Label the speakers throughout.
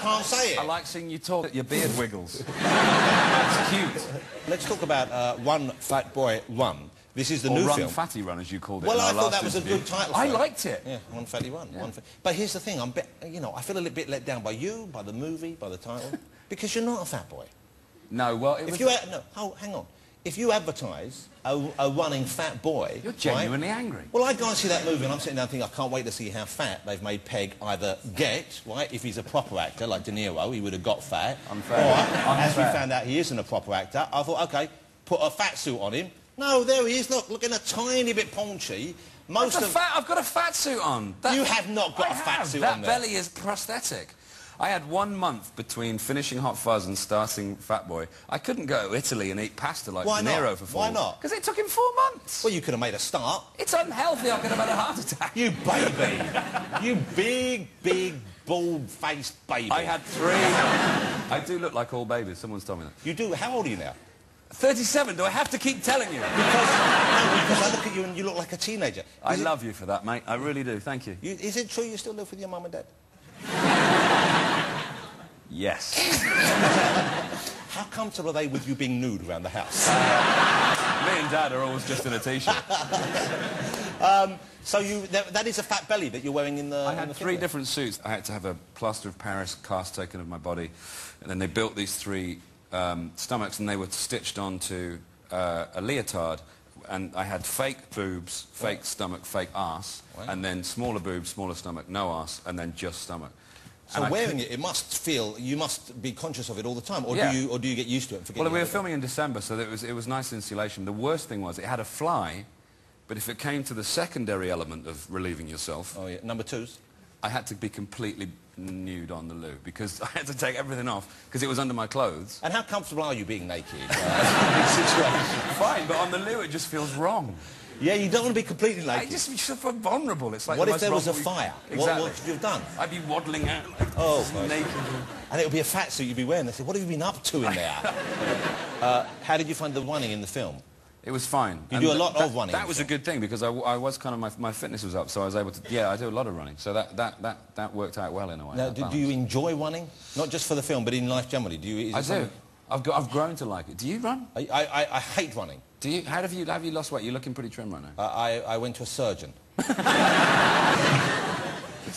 Speaker 1: can't say it.
Speaker 2: I like seeing you talk. Your beard wiggles. It's cute.
Speaker 1: Let's talk about One Fat Boy Run. This is the new
Speaker 2: Run
Speaker 1: film.
Speaker 2: Fatty Run, as you called it.
Speaker 1: Well,
Speaker 2: in our
Speaker 1: I thought
Speaker 2: last
Speaker 1: that was
Speaker 2: interview.
Speaker 1: a good title.
Speaker 2: I liked it.
Speaker 1: Yeah, One Fatty Run.
Speaker 2: Yeah.
Speaker 1: But here's the thing, I feel a little bit let down by you, by the movie, by the title, because you're not a fat boy.
Speaker 2: No, well,
Speaker 1: Hang on. If you advertise a running fat boy...
Speaker 2: You're genuinely angry.
Speaker 1: Well, I go and see that movie and I'm sitting down thinking, I can't wait to see how fat they've made Pegg either get, right? If he's a proper actor, like De Niro, he would have got fat.
Speaker 2: Unfair.
Speaker 1: Or, as we found out he isn't a proper actor, I thought, OK, put a fat suit on him. No, there he is, look, looking a tiny bit paunchy.
Speaker 2: I've got a fat suit on.
Speaker 1: You have not got a fat suit on there.
Speaker 2: That belly is prosthetic. I had 1 month between finishing Hot Fuzz and starting Fat Boy. I couldn't go to Italy and eat pasta like De Niro for 4
Speaker 1: Why not?
Speaker 2: Because it took him 4 months.
Speaker 1: Well, you could have made a start.
Speaker 2: It's unhealthy. I could have had a heart attack.
Speaker 1: You baby. You big, bald-faced baby.
Speaker 2: I had 3. I do look like all babies. Someone's told me that.
Speaker 1: You do? How old are you now?
Speaker 2: 37. Do I have to keep telling you?
Speaker 1: Because I look at you and you look like a teenager.
Speaker 2: I love you for that, mate. I really do. Thank you.
Speaker 1: Is it true you still live with your mum and dad?
Speaker 2: Yes.
Speaker 1: How comfortable are they with you being nude around the house?
Speaker 2: Me and Dad are always just in a T-shirt.
Speaker 1: So that is a fat belly that you're wearing in the...
Speaker 2: I had 3 different suits. I had to have a plaster of Paris cast taken of my body, and then they built these 3 stomachs, and they were stitched onto a leotard, and I had fake boobs, fake stomach, fake arse, and then smaller boobs, smaller stomach, no arse, and then just stomach.
Speaker 1: So wearing it, you must be conscious of it all the time, or do you get used to it and forget?
Speaker 2: Well, we were filming in December, so it was nice insulation. The worst thing was it had a fly, but if it came to the secondary element of relieving yourself...
Speaker 1: Oh, yeah. Number 2s?
Speaker 2: I had to be completely nude on the loo, because I had to take everything off, because it was under my clothes.
Speaker 1: And how comfortable are you being naked? Situation?
Speaker 2: Fine, but on the loo it just feels wrong.
Speaker 1: Yeah, you don't want to be completely naked.
Speaker 2: I just feel vulnerable. It's like
Speaker 1: what if there was a fire?
Speaker 2: Exactly.
Speaker 1: What would you have done?
Speaker 2: I'd be waddling out like naked.
Speaker 1: And it would be a fat suit you'd be wearing. They say, what have you been up to in there? How did you find the running in the film?
Speaker 2: It was fine.
Speaker 1: You do a lot of running.
Speaker 2: That was a good thing, because I was kind of, my fitness was up, so I was able to, I do a lot of running. So that worked out well in a way.
Speaker 1: Now, do you enjoy running? Not just for the film, but in life generally?
Speaker 2: I do. I've grown to like it. Do you run?
Speaker 1: I hate running.
Speaker 2: Do you? How have you lost weight? You're looking pretty trim right now.
Speaker 1: I went to a surgeon.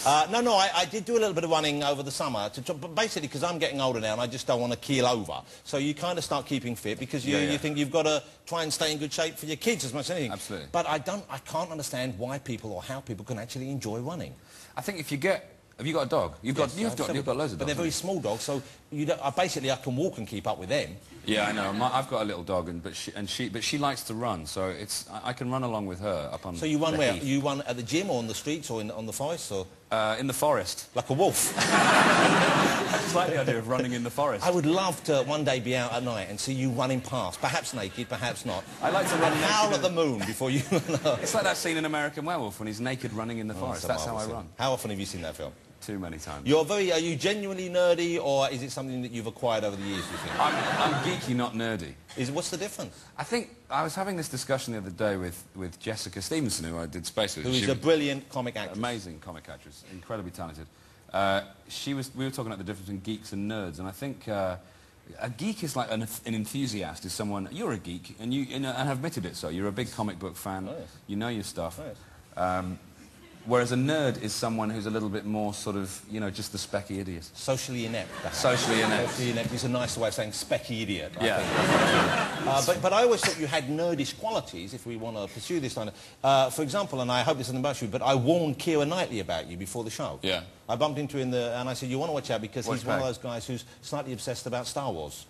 Speaker 1: No, I did do a little bit of running over the summer, but basically because I'm getting older now and I just don't want to keel over. So you kind of start keeping fit because you think you've got to try and stay in good shape for your kids as much as anything.
Speaker 2: Absolutely.
Speaker 1: But I can't understand why people or how people can actually enjoy running.
Speaker 2: I think if you get... Have you got a dog? You've got loads of dogs.
Speaker 1: But they're very small dogs, so basically I can walk and keep up with them.
Speaker 2: Yeah, I know. I've got a little dog, but she likes to run, so I can run along with her up on.
Speaker 1: So you run where?
Speaker 2: Heath.
Speaker 1: You run at the gym or on the streets or on the forest or?
Speaker 2: In the forest.
Speaker 1: Like a wolf.
Speaker 2: I just like the idea of running in the forest.
Speaker 1: I would love to one day be out at night and see you running past, perhaps naked, perhaps not.
Speaker 2: I like to run
Speaker 1: howl at the moon before you.
Speaker 2: It's like that scene in American Werewolf when he's naked running in the forest. That's how I run.
Speaker 1: How often have you seen that film?
Speaker 2: Too many times.
Speaker 1: Are you genuinely nerdy, or is it something that you've acquired over the years, do you think?
Speaker 2: I'm geeky, not nerdy.
Speaker 1: What's the difference?
Speaker 2: I think I was having this discussion the other day with Jessica Stevenson, who I did Space with.
Speaker 1: Who is a brilliant comic actress.
Speaker 2: Amazing comic actress, incredibly talented. We were talking about the difference between geeks and nerds, and I think a geek is like an enthusiast, is someone... You're a geek, and and have admitted it so. You're a big comic book fan. Oh, yes. You know your stuff. Oh, yes. Whereas a nerd is someone who's a little bit more sort of, just the specky idiot.
Speaker 1: Socially inept, perhaps.
Speaker 2: Socially inept.
Speaker 1: Socially inept is a nicer way of saying specky idiot, I
Speaker 2: think.
Speaker 1: But I always thought you had nerdish qualities, if we want to pursue this kind of... for example, and I hope this isn't about you, but I warned Keira Knightley about you before the show.
Speaker 2: Yeah.
Speaker 1: I bumped into him and I said, you want to watch out because he's one of those guys who's slightly obsessed about Star Wars.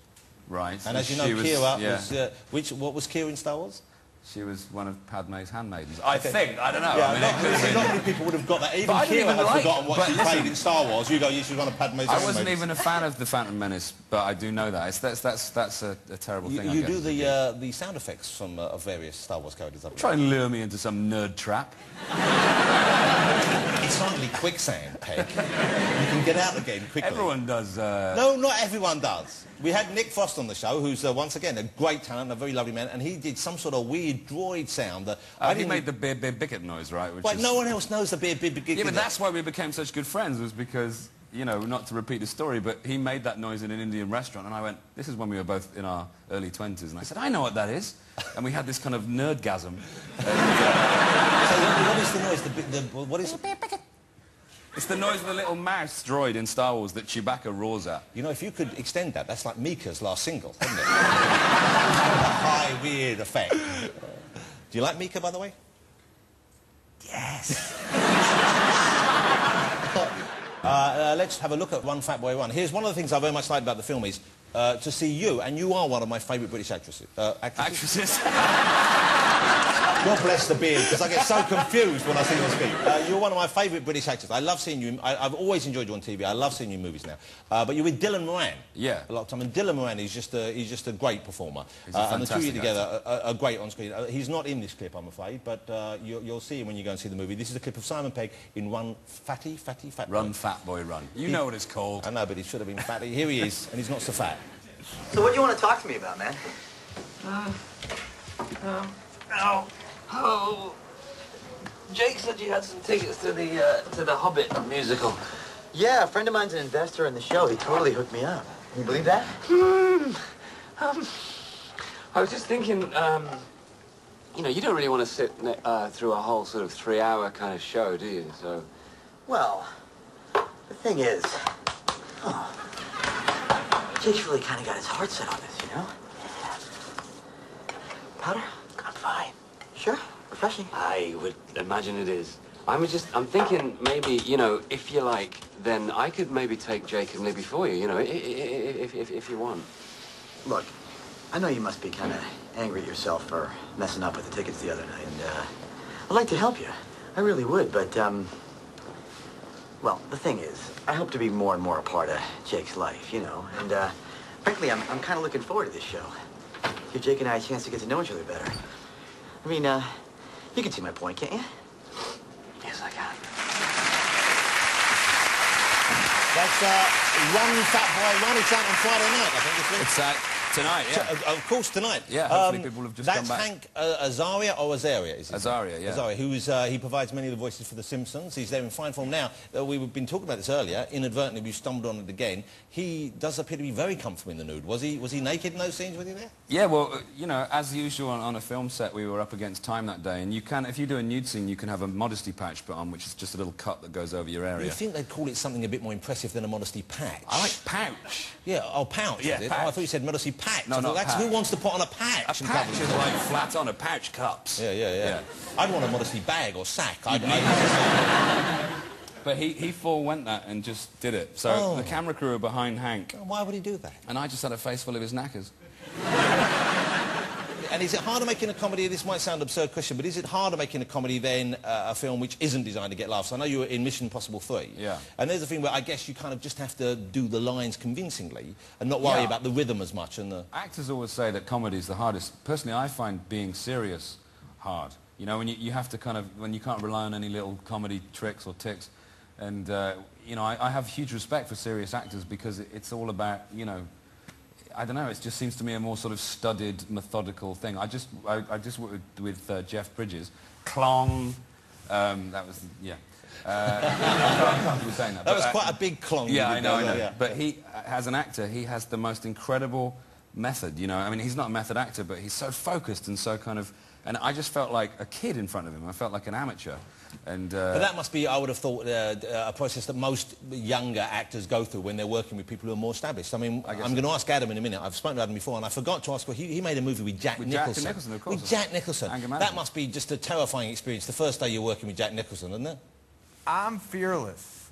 Speaker 2: Right.
Speaker 1: And as you know, Keira was... what was Keira in Star Wars?
Speaker 2: She was one of Padme's handmaidens. I think. I don't know.
Speaker 1: Yeah,
Speaker 2: I mean,
Speaker 1: not many people would have got that. Even Keira had forgotten what she played in Star Wars. You go, she was one of Padme's handmaidens.
Speaker 2: I wasn't even a fan of The Phantom Menace, but I do know that. That's a terrible thing.
Speaker 1: You do the sound effects from various Star Wars characters.
Speaker 2: Try and lure me into some nerd trap.
Speaker 1: It's hardly quicksand, Pegg. You can get out again quickly.
Speaker 2: Everyone does...
Speaker 1: No, not everyone does. We had Nick Frost on the show, who's, once again, a great talent, a very lovely man, and he did some sort of weird droid sound that...
Speaker 2: he made the Beer Bicket noise, right?
Speaker 1: But no one else knows the Beer Bicket.
Speaker 2: Yeah, but that's why we became such good friends, was because you know, not to repeat the story, but he made that noise in an Indian restaurant, and I went, this is when we were both in our early 20s, and I said, I know what that is. And we had this kind of nerdgasm.
Speaker 1: So what is the noise? What is it?
Speaker 2: It's the noise of the little mouse droid in Star Wars that Chewbacca roars at.
Speaker 1: You know, if you could extend that, that's like Mika's last single, isn't it? A high, weird effect. Do you like Mika, by the way? Yes. Let's have a look at One Fat Boy Run. Here's one of the things I very much like about the film is to see you, and you are one of my favourite British actresses. Actresses? God bless the beard, because I get so confused when I see you speak. You're one of my favourite British actors. I love seeing you. I've always enjoyed you on TV. I love seeing you in movies now. But you're with Dylan Moran.
Speaker 2: Yeah.
Speaker 1: A lot of time. And Dylan Moran is just a great performer.
Speaker 2: He's a
Speaker 1: and the two of you
Speaker 2: fantastic
Speaker 1: together are great on screen. He's not in this clip, I'm afraid, but you'll see him when you go and see the movie. This is a clip of Simon Pegg in Run Fat Boy.
Speaker 2: Run, Fat Boy, Run. You know what it's called.
Speaker 1: I know, but he should have been fatty. Here he is, and he's not so fat.
Speaker 3: So what do you want to talk to me about, man?
Speaker 4: Oh, Jake said you had some tickets to the Hobbit musical.
Speaker 3: Yeah, a friend of mine's an investor in the show. He totally hooked me up. Can you believe that?
Speaker 4: I was just thinking, you know, you don't really want to sit through a whole sort of 3-hour kind of show, do you? So.
Speaker 3: Well, the thing is, Jake's really kind of got his heart set on this, you know? Powder?
Speaker 4: I'm fine.
Speaker 3: Sure. Refreshing.
Speaker 4: I would imagine it is. I'm thinking maybe, you know, if you like, then I could maybe take Jake and Libby for you, you know, if you want.
Speaker 3: Look, I know you must be kind of angry at yourself for messing up with the tickets the other night, and I'd like to help you. I really would, but, well, the thing is, I hope to be more and more a part of Jake's life, you know, and, frankly, I'm kind of looking forward to this show. Give Jake and I a chance to get to know each other better. I mean, you can see my point, can't you?
Speaker 4: Yes, I can.
Speaker 1: That's Run Fat Boy Run. It's out on Friday night, I think.
Speaker 2: It's tonight, yeah.
Speaker 1: So, of course, tonight.
Speaker 2: Yeah, hopefully people have just come back.
Speaker 1: That's Hank Azaria or Azaria, is it?
Speaker 2: Azaria, yeah.
Speaker 1: Azaria, he provides many of the voices for The Simpsons. He's there in fine form now. We've been talking about this earlier. Inadvertently, we've stumbled on it again. He does appear to be very comfortable in the nude. Was he naked in those scenes with you there?
Speaker 2: Yeah, well, you know, as usual on a film set, we were up against time that day, and you can, if you do a nude scene, you can have a modesty patch put on, which is just a little cut that goes over your area.
Speaker 1: You think they'd call it something a bit more impressive than a modesty patch?
Speaker 2: I like pouch.
Speaker 1: Yeah, oh, pouch,
Speaker 2: yeah,
Speaker 1: is it?
Speaker 2: pouch.
Speaker 1: Oh, I thought you said modesty patch.
Speaker 2: No, not patch.
Speaker 1: Who wants to put on a patch?
Speaker 2: A patch is like flat on, a pouch cups.
Speaker 1: Yeah. I'd want a modesty bag or sack.
Speaker 2: But he forewent that and just did it. So the camera crew were behind Hank.
Speaker 1: Why would he do that?
Speaker 2: And I just had a face full of his knackers.
Speaker 1: And is it harder making a comedy? This might sound an absurd question, but is it harder making a comedy than a film which isn't designed to get laughs? I know you were in Mission Impossible 3.
Speaker 2: Yeah.
Speaker 1: And there's a thing where I guess you kind of just have to do the lines convincingly and not worry about the rhythm as much. And the...
Speaker 2: Actors always say that comedy is the hardest. Personally, I find being serious hard. You know, when you have to kind of, when you can't rely on any little comedy tricks or tics. And, you know, I have huge respect for serious actors because it's all about, you know, I don't know, it just seems to me a more sort of studied, methodical thing. I just worked with Jeff Bridges. Clong. That was, yeah. I'm comfortable saying that.
Speaker 1: That was quite a big clong.
Speaker 2: Yeah, I know.
Speaker 1: Yeah.
Speaker 2: But he, as an actor, he has the most incredible method, you know. I mean, he's not a method actor, but he's so focused and so kind of... And I just felt like a kid in front of him. I felt like an amateur. And,
Speaker 1: but that must be, I would have thought, a process that most younger actors go through when they're working with people who are more established. I mean, I'm going to ask Adam in a minute. I've spoken to Adam before, and I forgot to ask, well, he made a movie with Jack Nicholson.
Speaker 2: Jack Nicholson, of course.
Speaker 1: With Jack Nicholson. That must be just a terrifying experience, the first day you're working with Jack Nicholson, isn't it?
Speaker 5: I'm fearless.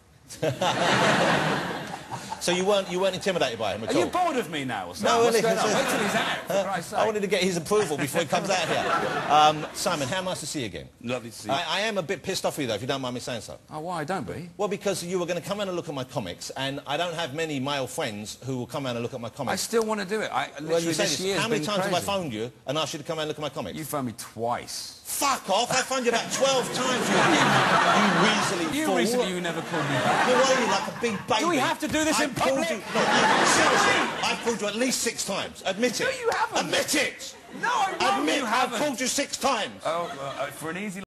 Speaker 1: So you weren't intimidated by him at all?
Speaker 2: Are you bored of me now or something?
Speaker 1: No,
Speaker 2: what's going on? Wait till he's out, for Christ's sake.
Speaker 1: I wanted to get his approval before he comes out here. Simon, how nice to see you again.
Speaker 2: Lovely to see you.
Speaker 1: I am a bit pissed off with you, though, if you don't mind me saying so.
Speaker 2: Oh, why? Don't be.
Speaker 1: Well, because you were going to come in and look at my comics, and I don't have many male friends who will come in and look at my comics.
Speaker 2: I still want to do it.
Speaker 1: Well, you say
Speaker 2: this
Speaker 1: this. How many times
Speaker 2: crazy.
Speaker 1: have I phoned you and asked you to come in and look at my comics?
Speaker 2: You phoned me twice.
Speaker 1: Fuck off! I phoned you about 12 times, you weaselly fool.
Speaker 2: You recently, you never called me back.
Speaker 1: Who are you, like a big baby?
Speaker 2: Do we have to do this in public?
Speaker 1: Seriously, I've called you at least 6 times. Admit it.
Speaker 2: No, you haven't.
Speaker 1: Admit it!
Speaker 2: No, I know
Speaker 1: Admit
Speaker 2: you haven't.
Speaker 1: I've called you 6 times.
Speaker 2: Oh, for an easy...